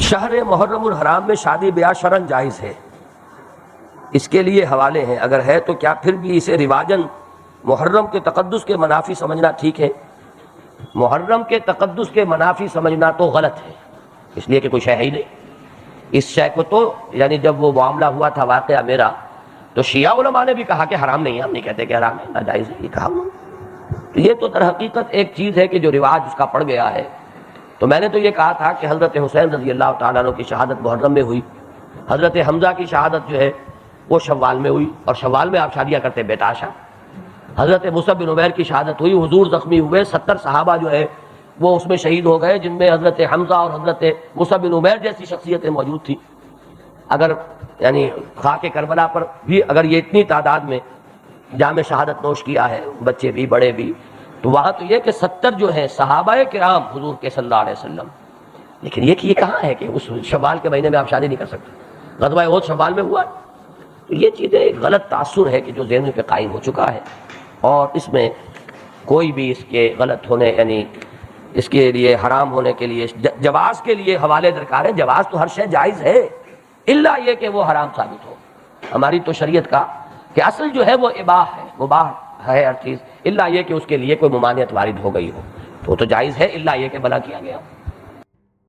شہر محرم الحرام میں شادی بیاہ شرعاً جائز ہے، اس کے لیے حوالے ہیں، اگر ہے تو کیا پھر بھی اسے رواجاً محرم کے تقدس کے منافی سمجھنا ٹھیک ہے؟ محرم کے تقدس کے منافی سمجھنا تو غلط ہے، اس لیے کہ کوئی شے ہی نہیں۔ اس شے کو تو یعنی جب وہ معاملہ ہوا تھا واقعہ میرا، تو شیعہ علماء نے بھی کہا کہ حرام نہیں ہے، ہم نہیں کہتے کہ حرام ہے، ناجائز ہے، یہ کہا انہوں نے۔ تو یہ تو در حقیقت ایک چیز ہے کہ جو رواج اس کا پڑ گیا ہے۔ تو میں نے تو یہ کہا تھا کہ حضرت حسین رضی اللہ تعالیٰ عنہ کی شہادت محرم میں ہوئی، حضرت حمزہ کی شہادت جو ہے وہ شوال میں ہوئی، اور شوال میں آپ شادیاں کرتے بیتاشا۔ حضرت مصعب بن عمیر کی شہادت ہوئی، حضور زخمی ہوئے، 70 صحابہ جو ہے وہ اس میں شہید ہو گئے، جن میں حضرت حمزہ اور حضرت مصعب بن عمیر جیسی شخصیتیں موجود تھیں۔ اگر یعنی خاک کربلا پر بھی اگر یہ اتنی تعداد میں جام شہادت نوش کیا ہے، بچے بھی بڑے بھی، تو وہاں تو یہ کہ 70 جو ہیں صحابہ کرام حضور کے صلی اللہ علیہ وسلم۔ لیکن یہ کہ یہ کہاں ہے کہ اس شوال کے مہینے میں آپ شادی نہیں کر سکتے؟ غزوہ احد شوال میں ہوا ہے۔ تو یہ چیزیں ایک غلط تاثر ہے کہ جو ذہن پہ قائم ہو چکا ہے، اور اس میں کوئی بھی اس کے غلط ہونے یعنی اس کے لیے حرام ہونے کے لیے جواز کے لیے حوالے درکار ہے۔ جواز تو ہر شے جائز ہے، الا یہ کہ وہ حرام ثابت ہو۔ ہماری تو شریعت کا کہ اصل جو ہے وہ اباح ہے، مباح ہے ہر چیز، الا یہ کہ اس کے لیے کوئی ممانعت وارد ہو گئی ہو، تو وہ تو جائز ہے، الا یہ کہ بلا کیا گیا۔